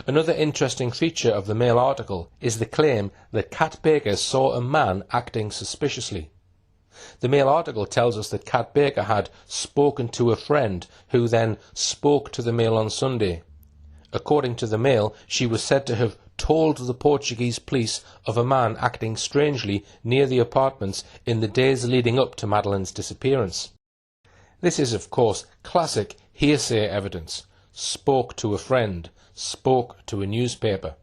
Another interesting feature of the Mail article is the claim that Kat Baker saw a man acting suspiciously. The Mail article tells us that Kat Baker had spoken to a friend who then spoke to the Mail on Sunday. According to the Mail, she was said to have told the Portuguese police of a man acting strangely near the apartments in the days leading up to Madeline's disappearance. This is, of course, classic hearsay evidence. Spoke to a friend, spoke to a newspaper.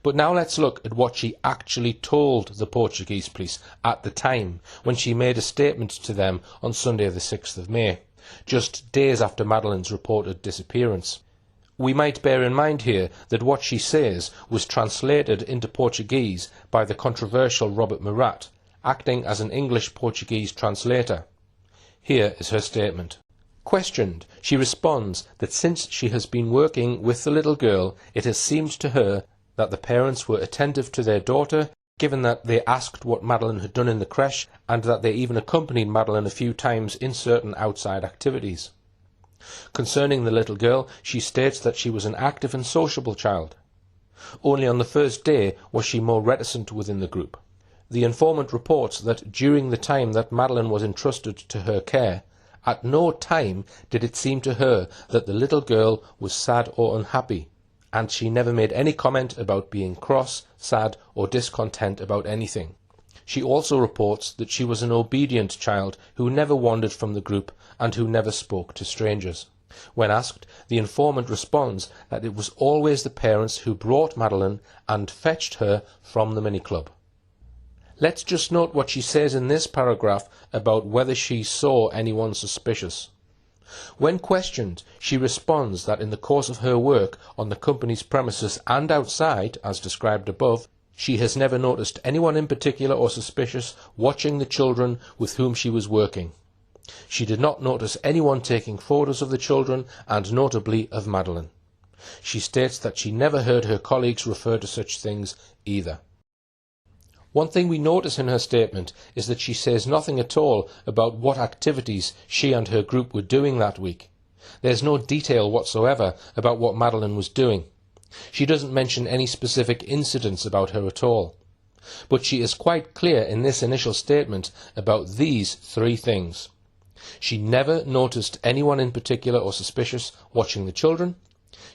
But now let's look at what she actually told the Portuguese police at the time when she made a statement to them on Sunday the 6th of May, just days after Madeline's reported disappearance. We might bear in mind here that what she says was translated into Portuguese by the controversial Robert Murat, acting as an English-Portuguese translator. Here is her statement. Questioned, she responds that since she has been working with the little girl, it has seemed to her that the parents were attentive to their daughter, given that they asked what Madeline had done in the creche, and that they even accompanied Madeline a few times in certain outside activities. Concerning the little girl, she states that she was an active and sociable child. Only on the first day was she more reticent within the group. The informant reports that during the time that Madeline was entrusted to her care, at no time did it seem to her that the little girl was sad or unhappy, and she never made any comment about being cross, sad, or discontent about anything. She also reports that she was an obedient child who never wandered from the group and who never spoke to strangers. When asked, the informant responds that it was always the parents who brought Madeline and fetched her from the mini-club. Let's just note what she says in this paragraph about whether she saw anyone suspicious. When questioned, she responds that in the course of her work on the company's premises and outside, as described above, she has never noticed anyone in particular or suspicious watching the children with whom she was working. She did not notice anyone taking photos of the children, and notably of Madeline. She states that she never heard her colleagues refer to such things either. One thing we notice in her statement is that she says nothing at all about what activities she and her group were doing that week. There's no detail whatsoever about what Madeline was doing. She doesn't mention any specific incidents about her at all. But she is quite clear in this initial statement about these three things. She never noticed anyone in particular or suspicious watching the children.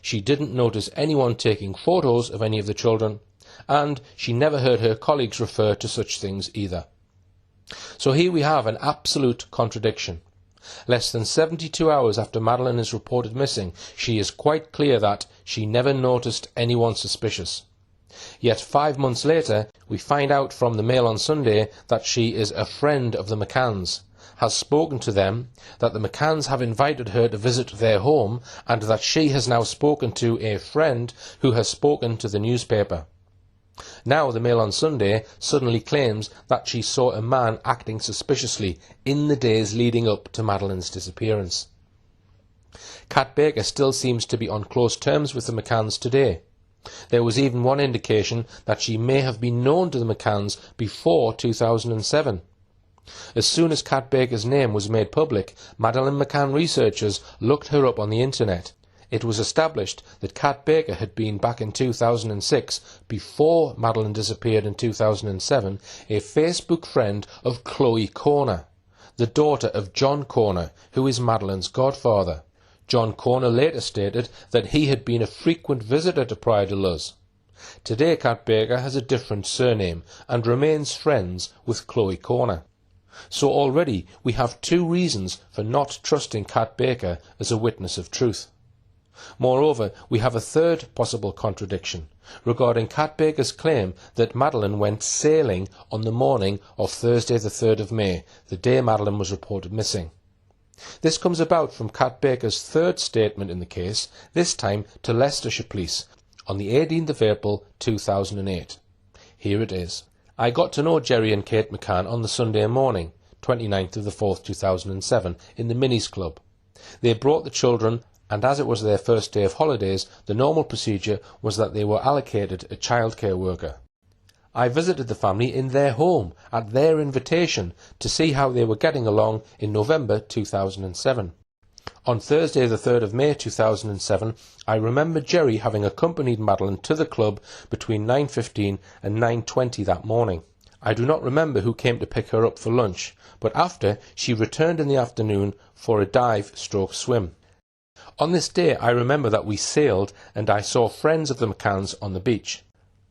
She didn't notice anyone taking photos of any of the children. And she never heard her colleagues refer to such things either. So here we have an absolute contradiction. Less than 72 hours after Madeline is reported missing, she is quite clear that she never noticed anyone suspicious. Yet 5 months later, we find out from the Mail on Sunday that she is a friend of the McCanns, has spoken to them, that the McCanns have invited her to visit their home, and that she has now spoken to a friend who has spoken to the newspaper. Now the Mail on Sunday suddenly claims that she saw a man acting suspiciously in the days leading up to Madeline's disappearance. Kat Baker still seems to be on close terms with the McCanns today. There was even one indication that she may have been known to the McCanns before 2007. As soon as Kat Baker's name was made public, Madeleine McCann researchers looked her up on the internet. It was established that Kat Baker had been, back in 2006, before Madeline disappeared in 2007, a Facebook friend of Chloe Corner, the daughter of John Corner, who is Madeline's godfather. John Corner later stated that he had been a frequent visitor to Praia de Luz. Today Kat Baker has a different surname and remains friends with Chloe Corner. So already we have two reasons for not trusting Kat Baker as a witness of truth. Moreover, we have a third possible contradiction regarding Kat Baker's claim that Madeline went sailing on the morning of Thursday the 3rd of May, the day Madeline was reported missing. This comes about from Kat Baker's third statement in the case, this time to Leicestershire Police, on the 18th of April 2008. Here it is. I got to know Jerry and Kate McCann on the Sunday morning, 29th of the 4th 2007, in the Minis Club. They brought the children, and as it was their first day of holidays, the normal procedure was that they were allocated a childcare worker. I visited the family in their home at their invitation to see how they were getting along in November 2007. On Thursday the 3rd of May 2007, I remember Jerry having accompanied Madeline to the club between 9:15 and 9:20 that morning. I do not remember who came to pick her up for lunch, but after, she returned in the afternoon for a dive/swim. On this day I remember that we sailed and I saw friends of the McCanns on the beach.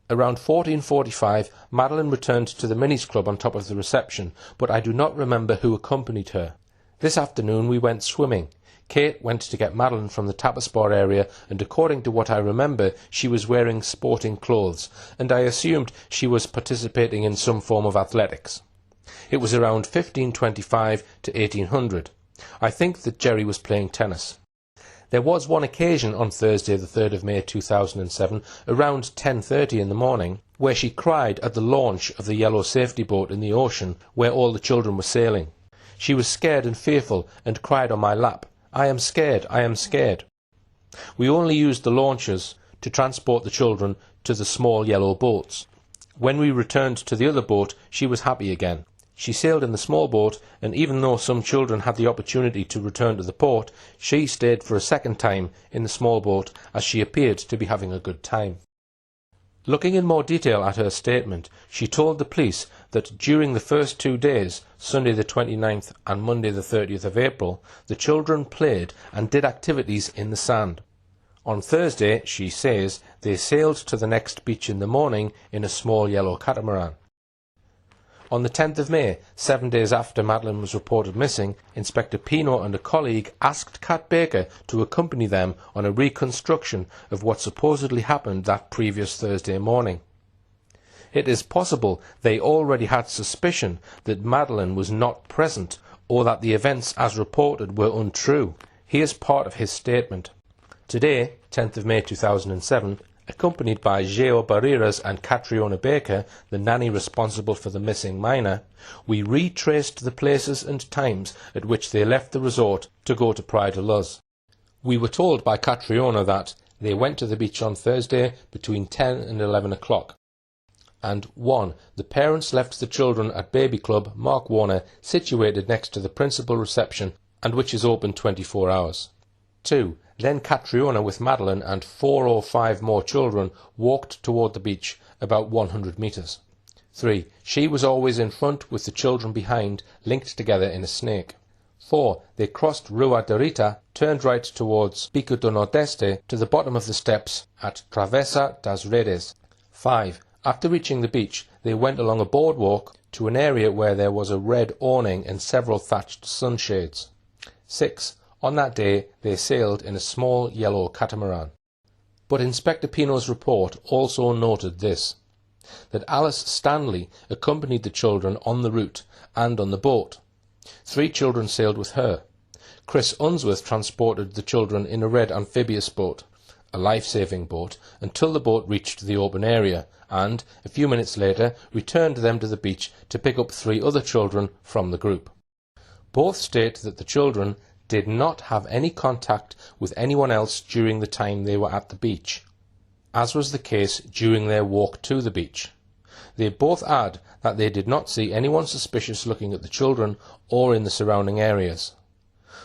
Around 14:45, Madeline returned to the Minis Club on top of the reception, but I do not remember who accompanied her. This afternoon we went swimming. Kate went to get Madeline from the tapas bar area, and according to what I remember, she was wearing sporting clothes, and I assumed she was participating in some form of athletics. It was around 15:25 to 1800. I think that Jerry was playing tennis. There was one occasion on Thursday the 3rd of May 2007, around 10:30 in the morning, where she cried at the launch of the yellow safety boat in the ocean where all the children were sailing. She was scared and fearful and cried on my lap, "I am scared, I am scared." We only used the launches to transport the children to the small yellow boats. When we returned to the other boat, she was happy again. She sailed in the small boat, and even though some children had the opportunity to return to the port, she stayed for a second time in the small boat as she appeared to be having a good time. Looking in more detail at her statement, she told the police that during the first 2 days, Sunday the 29th and Monday the 30th of April, the children played and did activities in the sand. On Thursday, she says, they sailed to the next beach in the morning in a small yellow catamaran. On the 10th of May, 7 days after Madeline was reported missing, Inspector Pino and a colleague asked Kat Baker to accompany them on a reconstruction of what supposedly happened that previous Thursday morning. It is possible they already had suspicion that Madeline was not present or that the events as reported were untrue. Here's part of his statement. Today, 10th of May 2007, accompanied by Geo Barreras and Catriona Baker, the nanny responsible for the missing minor, we retraced the places and times at which they left the resort to go to Praia de Luz. We were told by Catriona that they went to the beach on Thursday between 10 and 11 o'clock. And 1. The parents left the children at Baby Club Mark Warner, situated next to the principal reception and which is open 24 hours. 2. Then Catriona with Madeline and 4 or 5 more children walked toward the beach about 100 metres. 3. She was always in front with the children behind, linked together in a snake. 4. They crossed Rua de Rita, turned right towards Pico do Nordeste to the bottom of the steps at Travessa das Redes. 5. After reaching the beach, they went along a boardwalk to an area where there was a red awning and several thatched sunshades. 6. On that day, they sailed in a small yellow catamaran. But Inspector Pino's report also noted this, that Alice Stanley accompanied the children on the route and on the boat. 3 children sailed with her. Chris Unsworth transported the children in a red amphibious boat, a life-saving boat, until the boat reached the open area, and, a few minutes later, returned them to the beach to pick up 3 other children from the group. Both state that the children did not have any contact with anyone else during the time they were at the beach, as was the case during their walk to the beach. They both add that they did not see anyone suspicious looking at the children or in the surrounding areas.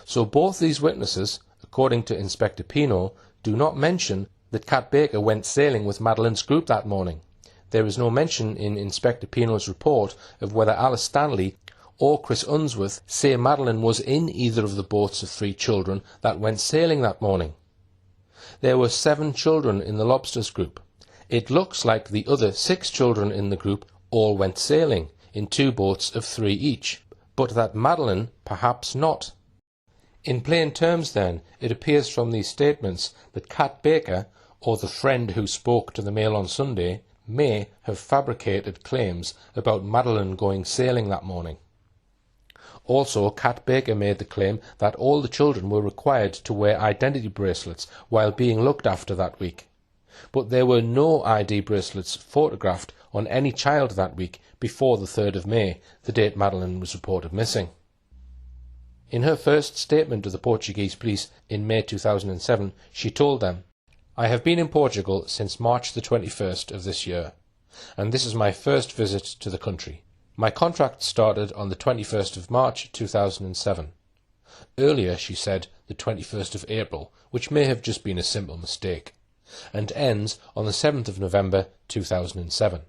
So both these witnesses, according to Inspector Pino, do not mention that Kat Baker went sailing with Madeline's group that morning. There is no mention in Inspector Pino's report of whether Alice Stanley or Chris Unsworth say Madeline was in either of the boats of 3 children that went sailing that morning. There were 7 children in the Lobsters group. It looks like the other 6 children in the group all went sailing, in 2 boats of 3 each, but that Madeline perhaps not. In plain terms, then, it appears from these statements that Kat Baker, or the friend who spoke to the Mail on Sunday, may have fabricated claims about Madeline going sailing that morning. Also, Kat Baker made the claim that all the children were required to wear identity bracelets while being looked after that week. But there were no ID bracelets photographed on any child that week before the 3rd of May, the date Madeline was reported missing. In her first statement to the Portuguese police in May 2007, she told them, "I have been in Portugal since March the 21st of this year, and this is my first visit to the country. My contract started on the 21st of March 2007. Earlier she said the 21st of April, which may have just been a simple mistake, and ends on the 7th of November 2007.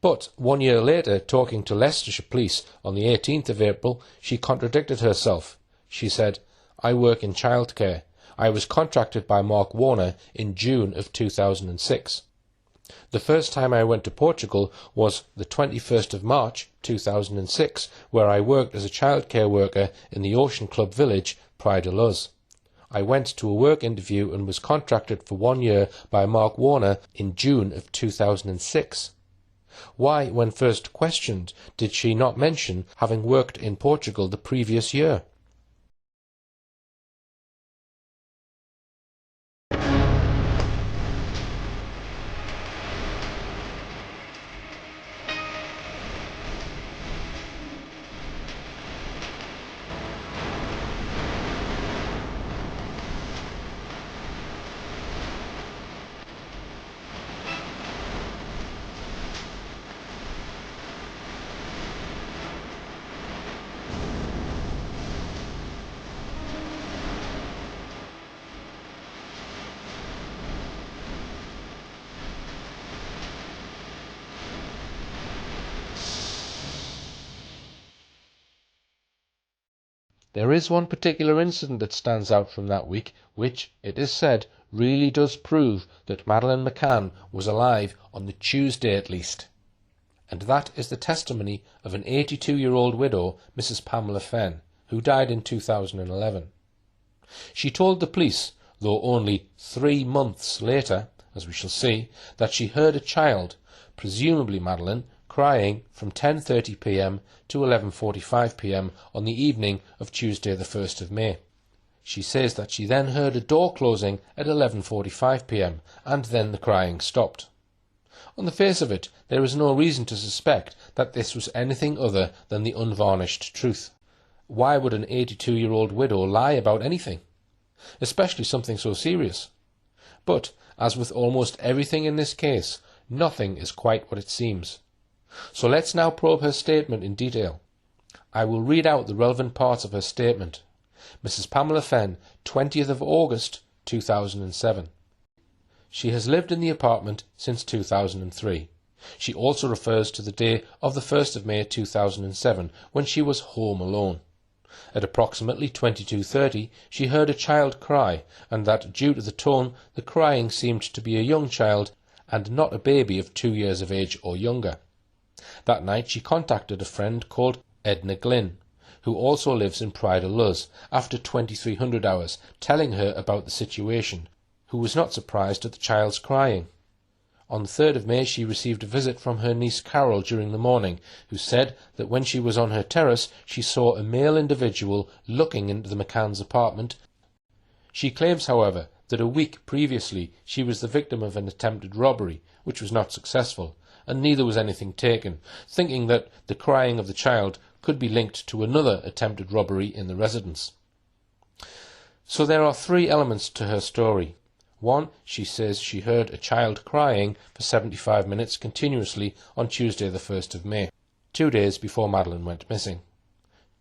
But 1 year later, talking to Leicestershire Police on the 18th of April, she contradicted herself. She said, "I work in childcare. I was contracted by Mark Warner in June of 2006. The first time I went to Portugal was the 21st of March 2006, where I worked as a childcare worker in the Ocean Club village, Praia da Luz. I went to a work interview and was contracted for 1 year by Mark Warner in June of 2006. Why, when first questioned, did she not mention having worked in Portugal the previous year?" There is one particular incident that stands out from that week, which, it is said, really does prove that Madeleine McCann was alive on the Tuesday at least. And that is the testimony of an 82-year-old widow, Mrs. Pamela Fenn, who died in 2011. She told the police, though only 3 months later, as we shall see, that she heard a child, presumably Madeline, crying from 10:30 p.m. to 11:45 p.m. on the evening of Tuesday the 1st of May. She says that she then heard a door closing at 11:45 p.m. and then the crying stopped. On the face of it, there is no reason to suspect that this was anything other than the unvarnished truth. Why would an 82-year-old widow lie about anything, especially something so serious? But, as with almost everything in this case, nothing is quite what it seems. So let's now probe her statement in detail. I will read out the relevant parts of her statement. Mrs. Pamela Fenn, 20th of August 2007. She has lived in the apartment since 2003. She also refers to the day of the 1st of May 2007, when she was home alone. At approximately 22:30, she heard a child cry, and that due to the tone, the crying seemed to be a young child and not a baby of 2 years of age or younger. That night she contacted a friend called Edna Glynn, who also lives in Praia da Luz, after 2300 hours, telling her about the situation, who was not surprised at the child's crying. On the 3rd of May she received a visit from her niece Carol during the morning, who said that when she was on her terrace she saw a male individual looking into the McCann's apartment. She claims, however, that a week previously she was the victim of an attempted robbery, which was not successful, and neither was anything taken, thinking that the crying of the child could be linked to another attempted robbery in the residence. So there are 3 elements to her story. 1, she says she heard a child crying for 75 minutes continuously on Tuesday the 1st of May, 2 days before Madeline went missing.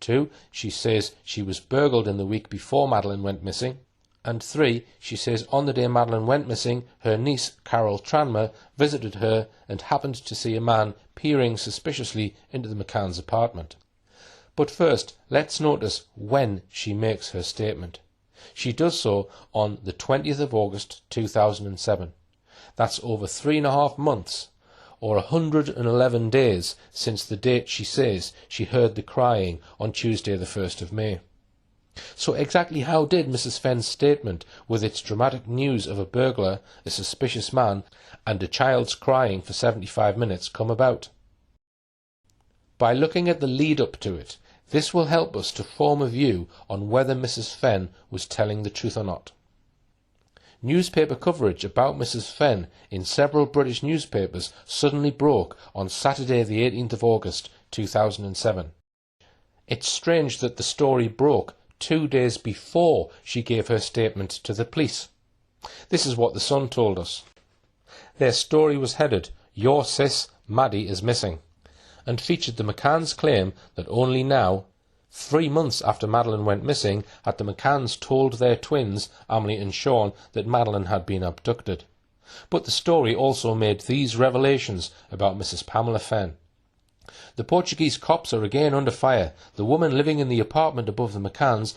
2, she says she was burgled in the week before Madeline went missing. And 3, she says on the day Madeline went missing, her niece, Carol Tranmer, visited her and happened to see a man peering suspiciously into the McCann's apartment. But first, let's notice when she makes her statement. She does so on the 20th of August 2007. That's over 3.5 months, or 111 days since the date she says she heard the crying on Tuesday the 1st of May. So exactly how did Mrs. Fenn's statement, with its dramatic news of a burglar, a suspicious man, and a child's crying for 75 minutes come about? By looking at the lead-up to it, this will help us to form a view on whether Mrs. Fenn was telling the truth or not. Newspaper coverage about Mrs. Fenn in several British newspapers suddenly broke on Saturday the 18th of August 2007. It's strange that the story broke 2 days before she gave her statement to the police. This is what the Sun told us. Their story was headed, "Your sis, Maddie, is missing," and featured the McCann's claim that only now, 3 months after Madeline went missing, had the McCanns told their twins, Emily and Sean, that Madeline had been abducted. But the story also made these revelations about Mrs. Pamela Fenn. The Portuguese cops are again under fire. The woman living in the apartment above the McCanns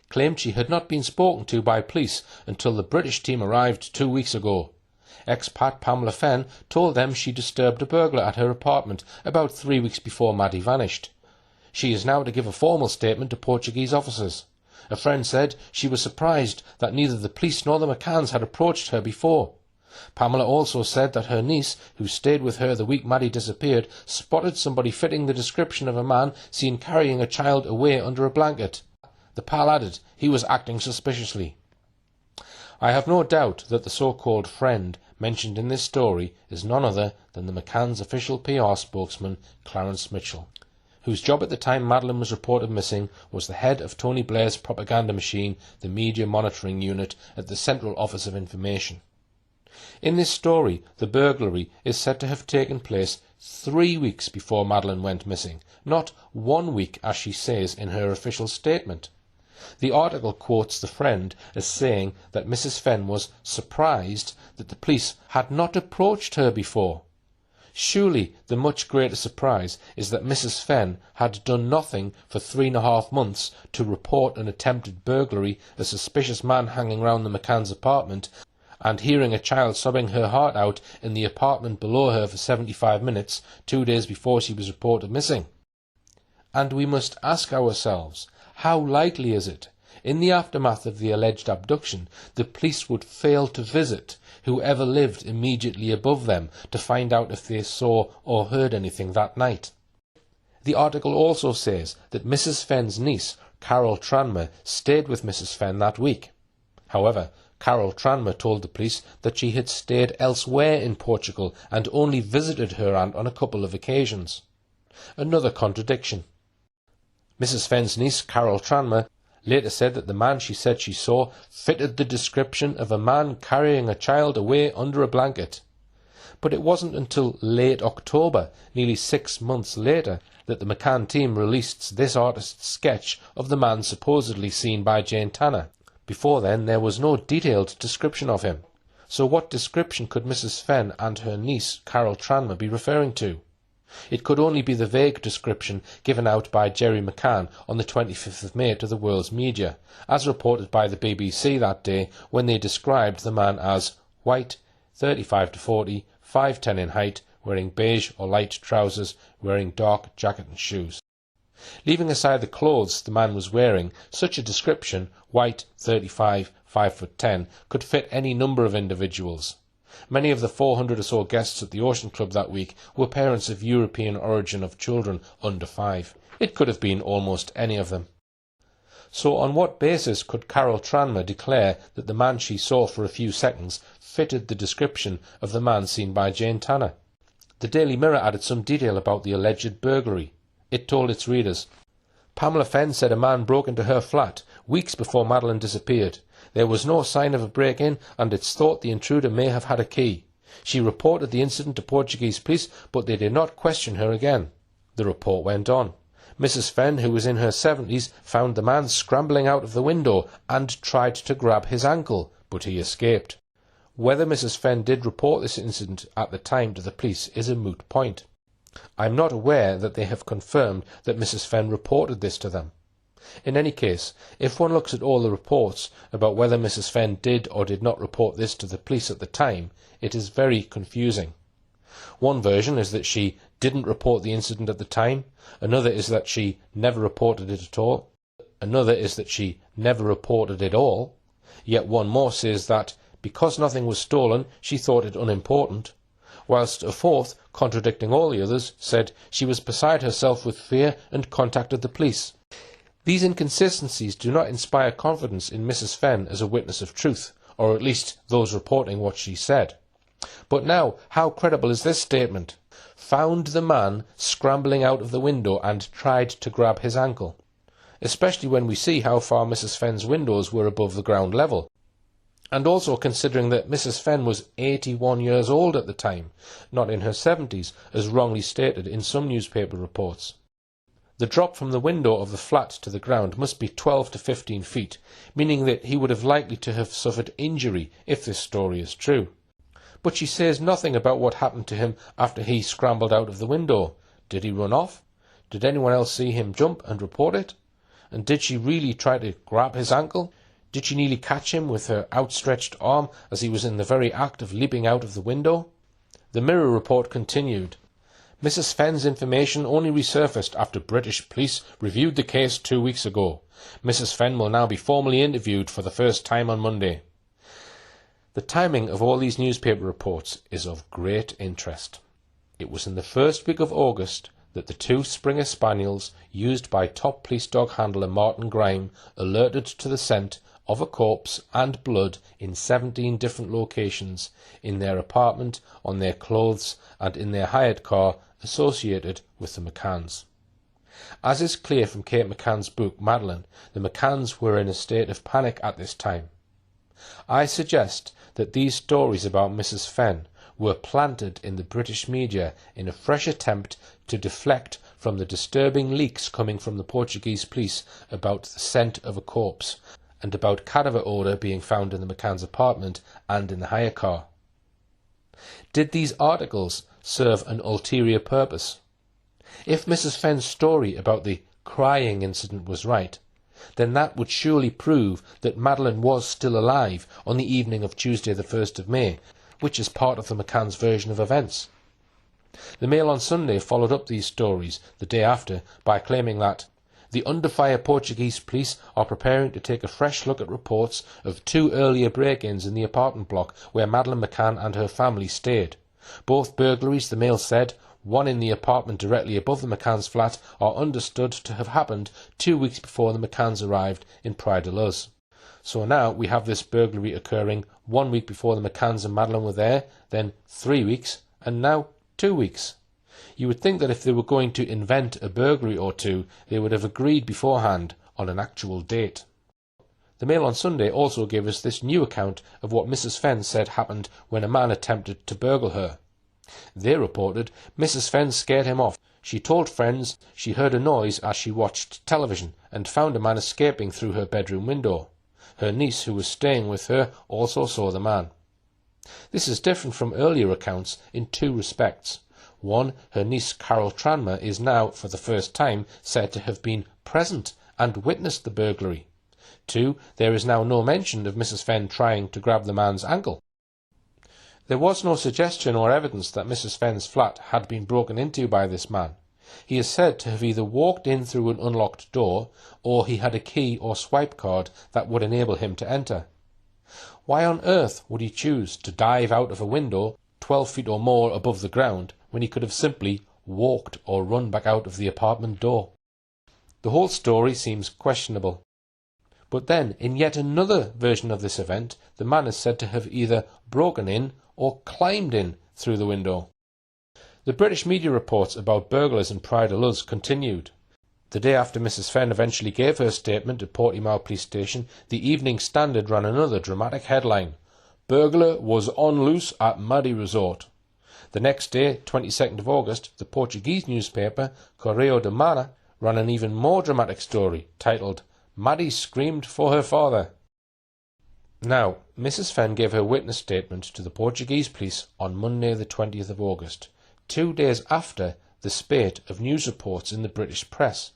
claimed she had not been spoken to by police until the British team arrived 2 weeks ago. Expat Pamela Fenn told them she disturbed a burglar at her apartment about 3 weeks before Maddie vanished. She is now to give a formal statement to Portuguese officers. A friend said she was surprised that neither the police nor the McCanns had approached her before. Pamela also said that her niece, who stayed with her the week Maddie disappeared, spotted somebody fitting the description of a man seen carrying a child away under a blanket. The pal added he was acting suspiciously. I have no doubt that the so-called friend mentioned in this story is none other than the McCann's official PR spokesman, Clarence Mitchell, whose job at the time Madeline was reported missing was the head of Tony Blair's propaganda machine, the Media Monitoring Unit at the Central Office of Information. In this story, the burglary is said to have taken place 3 weeks before Madeline went missing, not 1 week as she says in her official statement. The article quotes the friend as saying that Mrs. Fenn was surprised that the police had not approached her before. Surely the much greater surprise is that Mrs. Fenn had done nothing for 3.5 months to report an attempted burglary, a suspicious man hanging round the McCann's apartment, and hearing a child sobbing her heart out in the apartment below her for 75 minutes, 2 days before she was reported missing. And we must ask ourselves, how likely is it, in the aftermath of the alleged abduction, the police would fail to visit whoever lived immediately above them to find out if they saw or heard anything that night? The article also says that Mrs. Fenn's niece, Carol Tranmer, stayed with Mrs. Fenn that week. However, Carol Tranmer told the police that she had stayed elsewhere in Portugal and only visited her aunt on a couple of occasions. Another contradiction. Mrs. Fenn's niece, Carol Tranmer, later said that the man she said she saw fitted the description of a man carrying a child away under a blanket. But it wasn't until late October, nearly 6 months later, that the McCann team released this artist's sketch of the man supposedly seen by Jane Tanner. Before then, there was no detailed description of him. So what description could Mrs. Fenn and her niece, Carol Tranmer, be referring to? It could only be the vague description given out by Jerry McCann on the 25th of May to the world's media, as reported by the BBC that day when they described the man as white, 35 to 40, 5'10" in height, wearing beige or light trousers, wearing dark jacket and shoes. Leaving aside the clothes the man was wearing, such a description, white, 35, 5'10", could fit any number of individuals. Many of the 400 or so guests at the Ocean Club that week were parents of European origin of children under 5. It could have been almost any of them. So on what basis could Carol Tranmer declare that the man she saw for a few seconds fitted the description of the man seen by Jane Tanner? The Daily Mirror added some detail about the alleged burglary. It told its readers, Pamela Fenn said a man broke into her flat weeks before Madeline disappeared. There was no sign of a break-in, and it's thought the intruder may have had a key. She reported the incident to Portuguese police, but they did not question her again. The report went on. Mrs. Fenn, who was in her 70s, found the man scrambling out of the window and tried to grab his ankle, but he escaped. Whether Mrs. Fenn did report this incident at the time to the police is a moot point. I am not aware that they have confirmed that Mrs. Fenn reported this to them. In any case, if one looks at all the reports about whether Mrs. Fenn did or did not report this to the police at the time, it is very confusing. One version is that she didn't report the incident at the time, another is that she never reported it at all, another is that she never reported it all, yet one more says that, because nothing was stolen, she thought it unimportant, whilst a fourth, contradicting all the others, said she was beside herself with fear and contacted the police. These inconsistencies do not inspire confidence in Mrs. Fenn as a witness of truth, or at least those reporting what she said. But now, how credible is this statement? Found the man scrambling out of the window and tried to grab his ankle. Especially when we see how far Mrs. Fenn's windows were above the ground level. And also considering that Mrs. Fenn was 81 years old at the time, not in her 70s, as wrongly stated in some newspaper reports. The drop from the window of the flat to the ground must be 12 to 15 feet, meaning that he would have likely to have suffered injury if this story is true. But she says nothing about what happened to him after he scrambled out of the window. Did he run off? Did anyone else see him jump and report it? And did she really try to grab his ankle? Did she nearly catch him with her outstretched arm as he was in the very act of leaping out of the window? The Mirror report continued. Mrs. Fenn's information only resurfaced after British police reviewed the case 2 weeks ago. Mrs. Fenn will now be formally interviewed for the first time on Monday. The timing of all these newspaper reports is of great interest. It was in the first week of August that the 2 Springer Spaniels used by top police dog handler Martin Grime alerted to the scent of a corpse and blood in 17 different locations, in their apartment, on their clothes, and in their hired car associated with the McCanns. As is clear from Kate McCann's book Madeline, the McCanns were in a state of panic at this time. I suggest that these stories about Mrs. Fenn were planted in the British media in a fresh attempt to deflect from the disturbing leaks coming from the Portuguese police about the scent of a corpse, and about cadaver odour being found in the McCann's apartment and in the hire car. Did these articles serve an ulterior purpose? If Mrs. Fenn's story about the crying incident was right, then that would surely prove that Madeline was still alive on the evening of Tuesday the 1st of May, which is part of the McCann's version of events. The Mail on Sunday followed up these stories the day after by claiming that the under fire Portuguese police are preparing to take a fresh look at reports of 2 earlier break-ins in the apartment block where Madeleine McCann and her family stayed. Both burglaries, the Mail said, one in the apartment directly above the McCann's flat, are understood to have happened 2 weeks before the McCanns arrived in Praia da Luz. So now we have this burglary occurring 1 week before the McCanns and Madeline were there, then 3 weeks, and now 2 weeks. You would think that if they were going to invent a burglary or two, they would have agreed beforehand on an actual date. The Mail on Sunday also gave us this new account of what Mrs. Fenn said happened when a man attempted to burgle her. They reported Mrs. Fenn scared him off. She told friends she heard a noise as she watched television and found a man escaping through her bedroom window. Her niece, who was staying with her, also saw the man. This is different from earlier accounts in 2 respects. One, her niece Carol Tranmer is now, for the first time, said to have been present and witnessed the burglary. 2, there is now no mention of Mrs. Fenn trying to grab the man's ankle. There was no suggestion or evidence that Mrs. Fenn's flat had been broken into by this man. He is said to have either walked in through an unlocked door, or he had a key or swipe card that would enable him to enter. Why on earth would he choose to dive out of a window 12 feet or more above the ground when he could have simply walked or run back out of the apartment door? The whole story seems questionable. But then, in yet another version of this event, the man is said to have either broken in or climbed in through the window. The British media reports about burglars in Praia da Luz continued. The day after Mrs. Fenn eventually gave her statement at Portimao Police Station, the Evening Standard ran another dramatic headline: "Burglar was on loose at Maddie Resort." The next day, 22nd of August, the Portuguese newspaper Correio da Manhã ran an even more dramatic story titled "Maddie Screamed for Her Father." Now, Mrs. Fenn gave her witness statement to the Portuguese police on Monday the 20th of August, 2 days after the spate of news reports in the British press.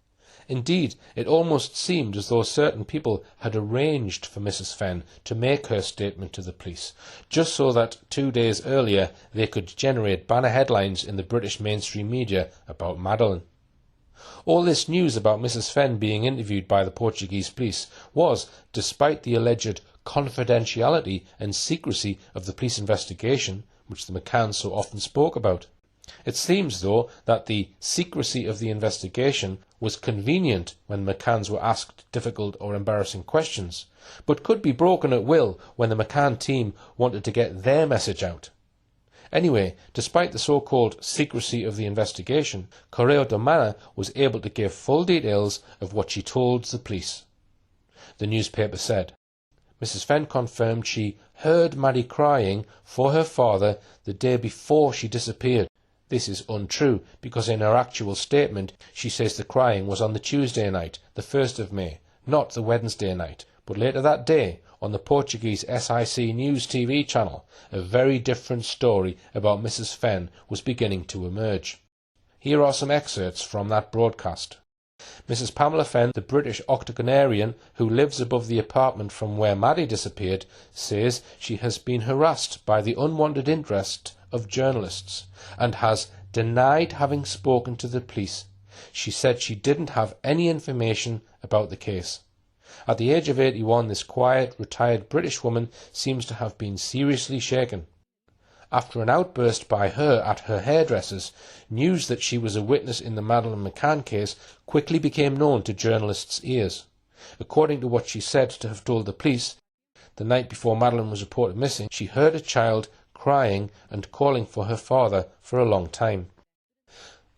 Indeed, it almost seemed as though certain people had arranged for Mrs. Fenn to make her statement to the police, just so that 2 days earlier they could generate banner headlines in the British mainstream media about Madeline. All this news about Mrs. Fenn being interviewed by the Portuguese police was, despite the alleged confidentiality and secrecy of the police investigation, which the McCanns so often spoke about. It seems, though, that the secrecy of the investigation was convenient when the McCanns were asked difficult or embarrassing questions, but could be broken at will when the McCann team wanted to get their message out. Anyway, despite the so-called secrecy of the investigation, Correio da Manhã was able to give full details of what she told the police. The newspaper said, Mrs. Fenn confirmed she heard Maddie crying for her father the day before she disappeared. This is untrue, because in her actual statement she says the crying was on the Tuesday night, the 1st of May, not the Wednesday night. But later that day, on the Portuguese SIC News TV channel, a very different story about Mrs. Fenn was beginning to emerge. Here are some excerpts from that broadcast. Mrs. Pamela Fenn, the British octogenarian who lives above the apartment from where Maddie disappeared, says she has been harassed by the unwanted interest of journalists and has denied having spoken to the police. She said she didn't have any information about the case. At the age of 81, this quiet, retired British woman seems to have been seriously shaken. After an outburst by her at her hairdresser's, news that she was a witness in the Madeline McCann case quickly became known to journalists' ears. According to what she said to have told the police, the night before Madeline was reported missing, she heard a child crying and calling for her father for a long time.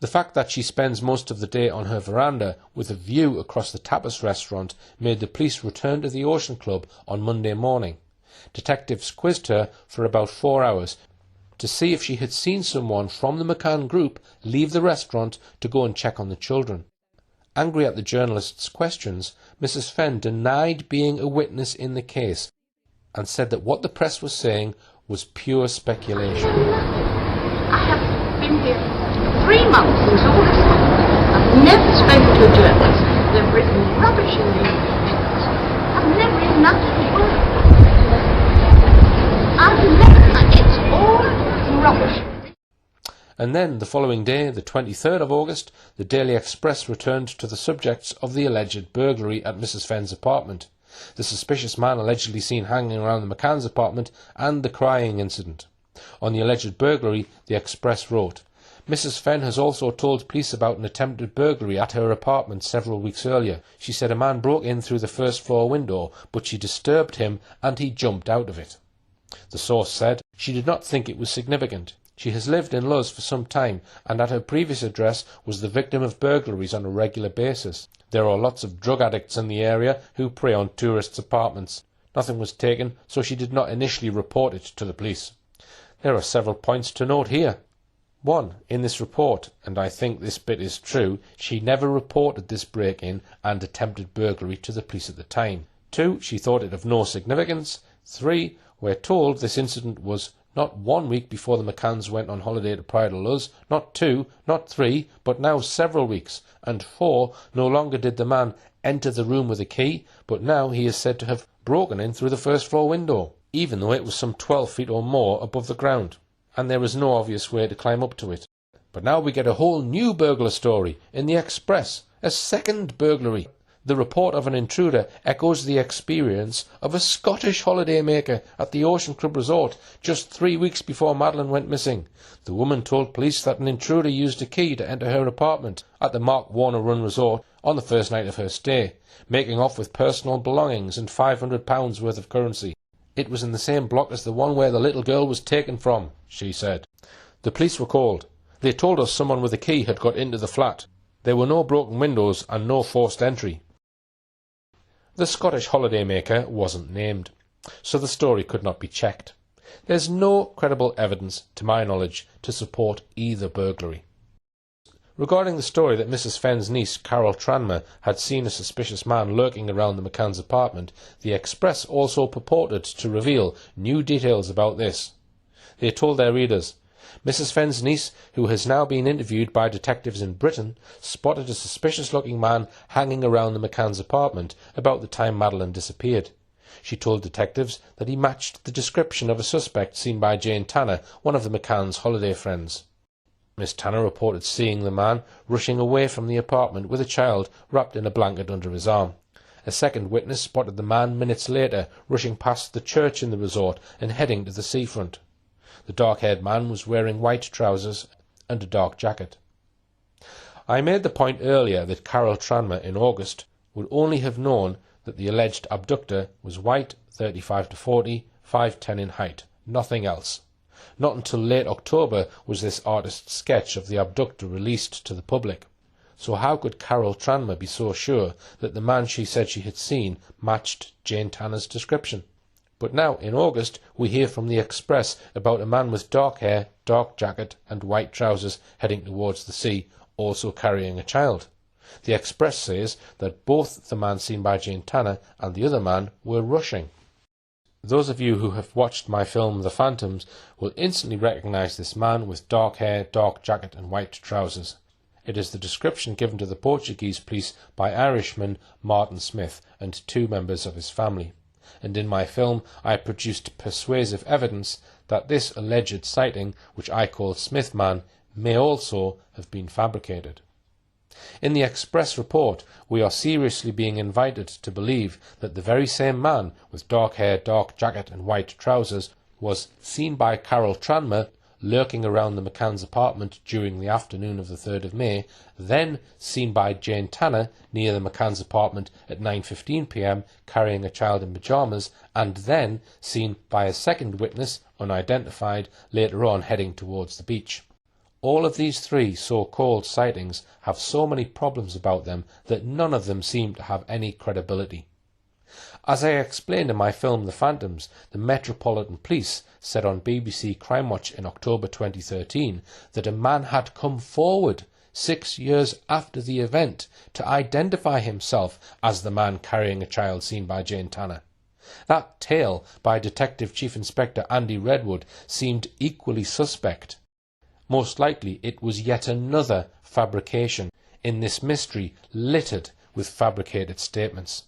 The fact that she spends most of the day on her veranda with a view across the tapas restaurant made the police return to the Ocean Club on Monday morning. Detectives quizzed her for about 4 hours to see if she had seen someone from the McCann group leave the restaurant to go and check on the children. Angry at the journalists' questions, Mrs. Fenn denied being a witness in the case and said that what the press was saying was pure speculation. I have been here 3 months since all this happened. I've never spoken to a journalist. They've written rubbish in the newspapers. I've never even uttered a word. It's all rubbish. And then, the following day, the 23rd of August, the Daily Express returned to the subjects of the alleged burglary at Mrs. Fenn's apartment, the suspicious man allegedly seen hanging around the McCann's apartment, and the crying incident. On the alleged burglary, the Express wrote, Mrs. Fenn has also told police about an attempted burglary at her apartment several weeks earlier. She said a man broke in through the first-floor window, but she disturbed him and he jumped out of it. The source said she did not think it was significant. She has lived in Luz for some time, and at her previous address was the victim of burglaries on a regular basis. There are lots of drug addicts in the area who prey on tourists' apartments. Nothing was taken, so she did not initially report it to the police. There are several points to note here. 1. In this report, and I think this bit is true, she never reported this break-in and attempted burglary to the police at the time. 2. She thought it of no significance. 3. We're told this incident was not 1 week before the McCanns went on holiday to Praia de Luz, not 2, not 3, but now several weeks. And 4, no longer did the man enter the room with a key, but now he is said to have broken in through the first-floor window, even though it was some 12 feet or more above the ground, and there was no obvious way to climb up to it. But now we get a whole new burglar story in the Express, a second burglary. The report of an intruder echoes the experience of a Scottish holidaymaker at the Ocean Club Resort just 3 weeks before Madeline went missing. The woman told police that an intruder used a key to enter her apartment at the Mark Warner Run Resort on the first night of her stay, making off with personal belongings and £500 worth of currency. It was in the same block as the one where the little girl was taken from, she said. The police were called. They told us someone with a key had got into the flat. There were no broken windows and no forced entry. The Scottish holidaymaker wasn't named, so the story could not be checked. There's no credible evidence, to my knowledge, to support either burglary. Regarding the story that Mrs. Fenn's niece, Carol Tranmer, had seen a suspicious man lurking around the McCann's apartment, the Express also purported to reveal new details about this. They told their readers, Mrs. Fenn's niece, who has now been interviewed by detectives in Britain, spotted a suspicious-looking man hanging around the McCann's apartment about the time Madeline disappeared. She told detectives that he matched the description of a suspect seen by Jane Tanner, one of the McCann's holiday friends. Miss Tanner reported seeing the man rushing away from the apartment with a child wrapped in a blanket under his arm. A second witness spotted the man minutes later rushing past the church in the resort and heading to the seafront. The dark-haired man was wearing white trousers and a dark jacket. I made the point earlier that Carol Tranmer in August would only have known that the alleged abductor was white, 35 to 40, 5'10" in height, nothing else. Not until late October was this artist's sketch of the abductor released to the public. So how could Carol Tranmer be so sure that the man she said she had seen matched Jane Tanner's description? But now, in August, we hear from the Express about a man with dark hair, dark jacket and white trousers heading towards the sea, also carrying a child. The Express says that both the man seen by Jane Tanner and the other man were rushing. Those of you who have watched my film The Phantoms will instantly recognise this man with dark hair, dark jacket and white trousers. It is the description given to the Portuguese police by Irishman Martin Smith and 2 members of his family. And in my film I produced persuasive evidence that this alleged sighting, which I call Smith Man, may also have been fabricated. In the Express report, we are seriously being invited to believe that the very same man with dark hair, dark jacket and white trousers was seen by Carol Tranmer lurking around the McCann's apartment during the afternoon of the 3rd of May, then seen by Jane Tanner near the McCann's apartment at 9:15 p.m. carrying a child in pyjamas, and then seen by a second witness, unidentified, later on heading towards the beach. All of these 3 so-called sightings have so many problems about them that none of them seem to have any credibility. As I explained in my film The Phantoms, the Metropolitan Police said on BBC Crime Watch in October 2013 that a man had come forward 6 years after the event to identify himself as the man carrying a child seen by Jane Tanner. That tale by Detective Chief Inspector Andy Redwood seemed equally suspect. Most likely it was yet another fabrication in this mystery littered with fabricated statements.